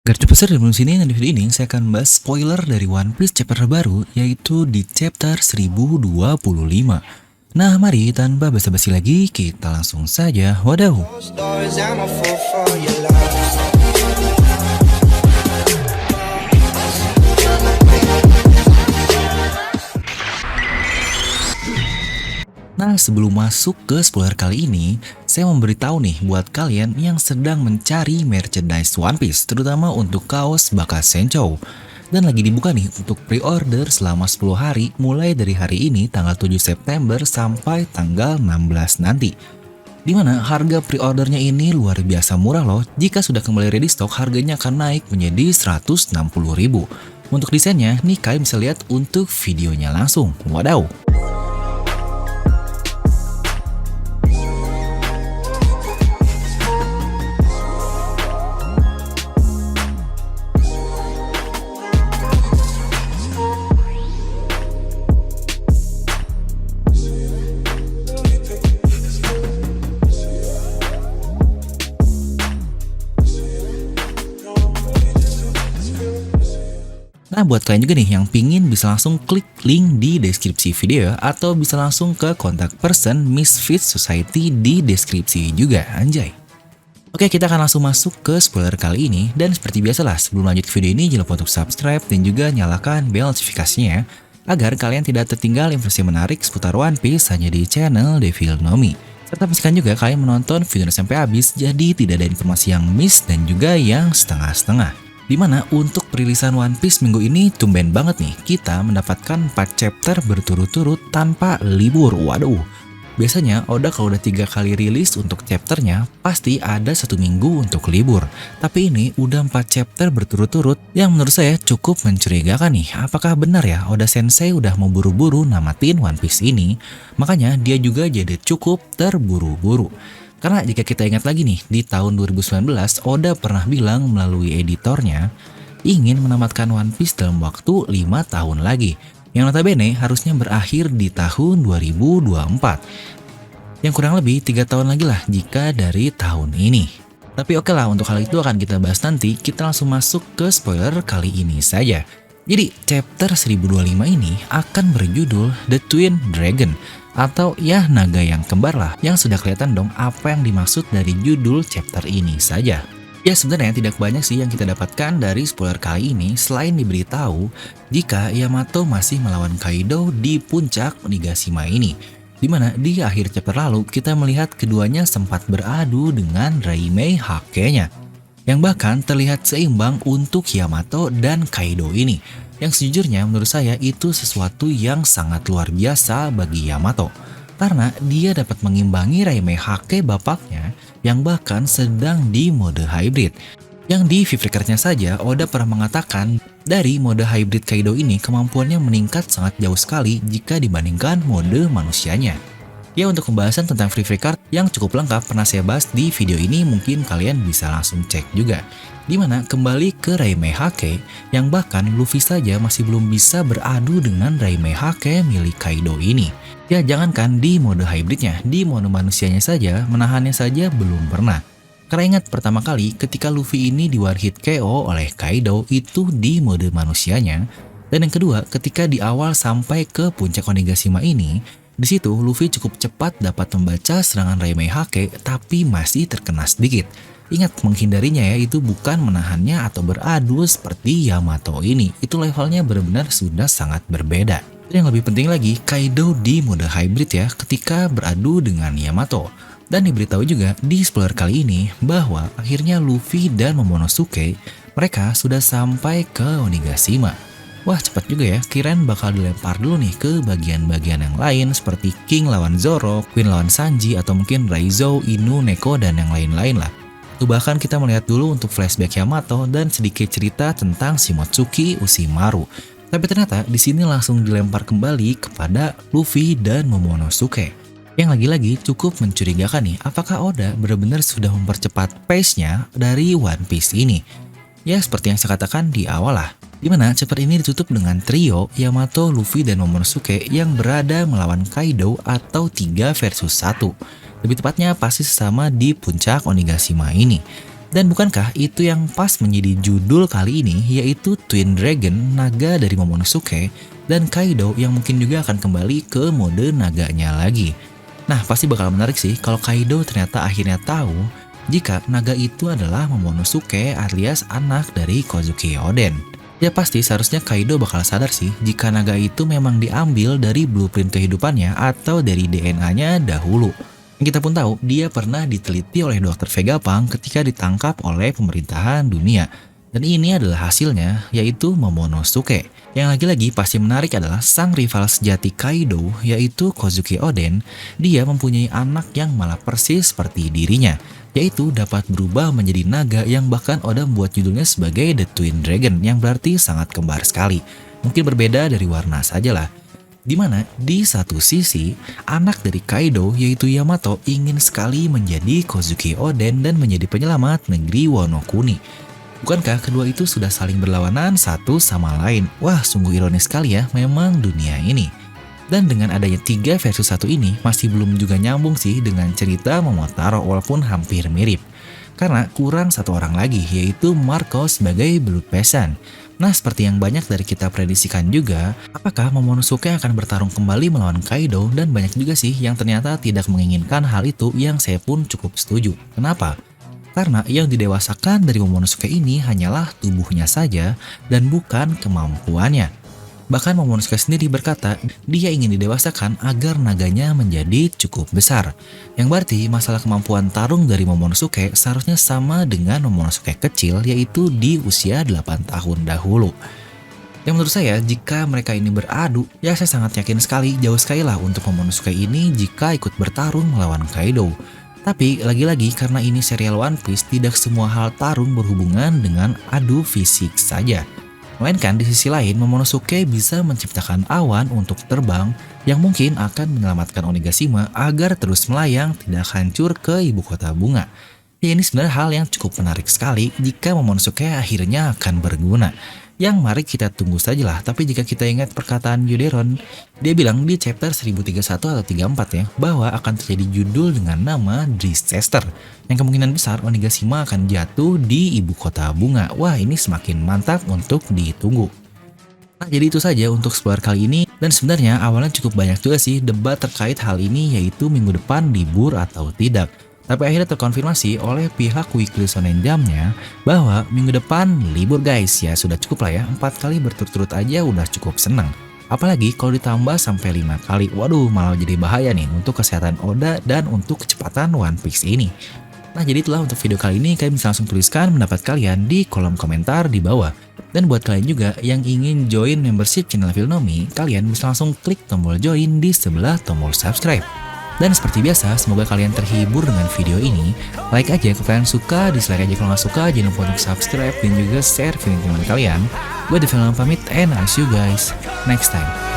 Biar cepet seru sebelum sini, di video ini saya akan bahas spoiler dari One Piece chapter terbaru, yaitu di chapter 1025. Nah, mari tanpa basa-basi lagi, kita langsung saja wadaw. Nah, sebelum masuk ke spoiler kali ini, saya memberitahu nih buat kalian yang sedang mencari merchandise One Piece, terutama untuk kaos bakas Senchou. Dan lagi dibuka nih untuk pre-order selama 10 hari mulai dari hari ini tanggal 7 September sampai tanggal 16 nanti. Dimana harga pre-ordernya ini luar biasa murah loh. Jika sudah kembali ready stock, harganya akan naik menjadi 160.000. Untuk desainnya, nih kalian bisa lihat untuk videonya langsung. Wadaw! Nah, buat kalian juga nih yang pingin bisa langsung klik link di deskripsi video atau bisa langsung ke kontak person Misfit Society di deskripsi juga, anjay. Oke, kita akan langsung masuk ke spoiler kali ini, dan seperti biasalah sebelum lanjut ke video ini jangan lupa untuk subscribe dan juga nyalakan bel notifikasinya agar kalian tidak tertinggal informasi menarik seputar One Piece hanya di channel Devil Nomi. Serta pastikan juga kalian menonton video sampai habis jadi tidak ada informasi yang miss dan juga yang setengah-setengah. Dimana untuk perilisan One Piece minggu ini tumben banget nih kita mendapatkan 4 chapter berturut-turut tanpa libur. Waduh, biasanya Oda kalau udah 3 kali rilis untuk chapternya pasti ada 1 minggu untuk libur. Tapi ini udah 4 chapter berturut-turut yang menurut saya cukup mencurigakan nih. Apakah benar ya Oda Sensei udah mau buru-buru namatin One Piece ini? Makanya dia juga jadi cukup terburu-buru. Karena jika kita ingat lagi nih, di tahun 2019 Oda pernah bilang melalui editornya ingin menamatkan One Piece dalam waktu 5 tahun lagi, yang notabene harusnya berakhir di tahun 2024. Yang kurang lebih 3 tahun lagi lah jika dari tahun ini. Tapi oke lah, untuk hal itu akan kita bahas nanti. Kita langsung masuk ke spoiler kali ini saja. Jadi chapter 1025 ini akan berjudul The Twin Dragon, atau ya naga yang kembar lah, yang sudah kelihatan dong apa yang dimaksud dari judul chapter ini saja. Ya sebenarnya tidak banyak sih yang kita dapatkan dari spoiler kali ini selain diberitahu jika Yamato masih melawan Kaido di puncak Onigashima ini. Dimana di akhir chapter lalu kita melihat keduanya sempat beradu dengan Raimei Hake-nya, yang bahkan terlihat seimbang untuk Yamato dan Kaido ini. Yang sejujurnya menurut saya itu sesuatu yang sangat luar biasa bagi Yamato, karena dia dapat mengimbangi Raimei Hake bapaknya yang bahkan sedang di mode hybrid. Yang di Vivreaker-nya saja Oda pernah mengatakan dari mode hybrid Kaido ini kemampuannya meningkat sangat jauh sekali jika dibandingkan mode manusianya. Ya, untuk pembahasan tentang Free Card yang cukup lengkap pernah saya bahas di video ini, mungkin kalian bisa langsung cek juga. Dimana kembali ke Raimei Hake, yang bahkan Luffy saja masih belum bisa beradu dengan Raimei Hake milik Kaido ini. Ya jangankan di mode hybridnya, di mode manusianya saja, menahannya saja belum pernah. Karena ingat pertama kali ketika Luffy ini di one hit KO oleh Kaido itu di mode manusianya. Dan yang kedua ketika di awal sampai ke puncak Onigashima ini, di situ Luffy cukup cepat dapat membaca serangan Raimei Hake tapi masih terkena sedikit. Ingat, menghindarinya ya, itu bukan menahannya atau beradu seperti Yamato ini. Itu levelnya benar-benar sudah sangat berbeda. Dan yang lebih penting lagi, Kaido di mode hybrid ya ketika beradu dengan Yamato. Dan diberitahu juga di spoiler kali ini bahwa akhirnya Luffy dan Momonosuke mereka sudah sampai ke Onigashima. Wah cepat juga ya, kirain bakal dilempar dulu nih ke bagian-bagian yang lain seperti King lawan Zoro, Queen lawan Sanji, atau mungkin Raizo, Inu, Neko, dan yang lain-lain lah. Tuh bahkan kita melihat dulu untuk flashback Yamato dan sedikit cerita tentang Shimotsuki Ushimaru. Tapi ternyata di sini langsung dilempar kembali kepada Luffy dan Momonosuke. Yang lagi-lagi cukup mencurigakan nih, apakah Oda benar-benar sudah mempercepat pace-nya dari One Piece ini? Ya seperti yang saya katakan di awal lah, dimana chapter ini ditutup dengan trio Yamato, Luffy, dan Momonosuke yang berada melawan Kaido atau 3 versus 1. Lebih tepatnya pasti sesama di puncak Onigashima ini. Dan bukankah itu yang pas menjadi judul kali ini, yaitu Twin Dragon, naga dari Momonosuke, dan Kaido yang mungkin juga akan kembali ke mode naganya lagi. Nah, pasti bakal menarik sih kalau Kaido ternyata akhirnya tahu jika naga itu adalah Momonosuke alias anak dari Kozuki Oden. Ya pasti seharusnya Kaido bakal sadar sih jika naga itu memang diambil dari blueprint kehidupannya atau dari DNA-nya dahulu. Yang kita pun tahu, dia pernah diteliti oleh Dr. Vegapunk ketika ditangkap oleh pemerintahan dunia. Dan ini adalah hasilnya, yaitu Momonosuke. Yang lagi-lagi pasti menarik adalah sang rival sejati Kaido, yaitu Kozuki Oden. Dia mempunyai anak yang malah persis seperti dirinya, yaitu dapat berubah menjadi naga yang bahkan Oda membuat judulnya sebagai The Twin Dragon, yang berarti sangat kembar sekali. Mungkin berbeda dari warna sajalah. Dimana di satu sisi, anak dari Kaido yaitu Yamato ingin sekali menjadi Kozuki Oden dan menjadi penyelamat negeri Wano Kuni. Bukankah kedua itu sudah saling berlawanan satu sama lain? Wah, sungguh ironis sekali ya memang dunia ini. Dan dengan adanya 3 versus 1 ini masih belum juga nyambung sih dengan cerita Momotaro walaupun hampir mirip. Karena kurang satu orang lagi yaitu Marco sebagai Blood Peasant. Nah, seperti yang banyak dari kita prediksikan juga, apakah Momonosuke akan bertarung kembali melawan Kaido, dan banyak juga sih yang ternyata tidak menginginkan hal itu, yang saya pun cukup setuju. Kenapa? Karena yang didewasakan dari Momonosuke ini hanyalah tubuhnya saja dan bukan kemampuannya. Bahkan Momonosuke sendiri berkata dia ingin didewasakan agar naganya menjadi cukup besar. Yang berarti masalah kemampuan tarung dari Momonosuke seharusnya sama dengan Momonosuke kecil, yaitu di usia 8 tahun dahulu. Yang menurut saya jika mereka ini beradu, ya saya sangat yakin sekali jauh sekali lah untuk Momonosuke ini jika ikut bertarung melawan Kaido. Tapi lagi-lagi karena ini serial One Piece, tidak semua hal tarung berhubungan dengan adu fisik saja. Melainkan di sisi lain, Momonosuke bisa menciptakan awan untuk terbang yang mungkin akan menyelamatkan Onigashima agar terus melayang tidak hancur ke ibu kota bunga. Ya, ini sebenarnya hal yang cukup menarik sekali jika Momonosuke akhirnya akan berguna. Yang mari kita tunggu sajalah. Tapi jika kita ingat perkataan Yoderon, dia bilang di chapter 1031 atau 34 ya, bahwa akan terjadi judul dengan nama Drizester, yang kemungkinan besar Onigashima akan jatuh di ibu kota bunga. Wah, ini semakin mantap untuk ditunggu. Nah, jadi itu saja untuk spoiler kali ini. Dan sebenarnya awalnya cukup banyak juga sih debat terkait hal ini, yaitu minggu depan libur atau tidak. Tapi akhirnya terkonfirmasi oleh pihak Weekly Shonen Jump-nya bahwa minggu depan libur guys. Ya sudah cukup lah ya, 4 kali berturut-turut aja udah cukup senang. Apalagi kalau ditambah sampai 5 kali, waduh malah jadi bahaya nih untuk kesehatan Oda dan untuk kecepatan One Piece ini. Nah, jadi itulah untuk video kali ini. Kalian bisa langsung tuliskan pendapat kalian di kolom komentar di bawah. Dan buat kalian juga yang ingin join membership channel Filnomi, kalian bisa langsung klik tombol join di sebelah tombol subscribe. Dan seperti biasa, semoga kalian terhibur dengan video ini. Like aja kalau kalian suka, dislike aja kalau nggak suka. Jangan lupa untuk subscribe dan juga share video teman kalian. Gue The Film pamit and I'll see you guys next time.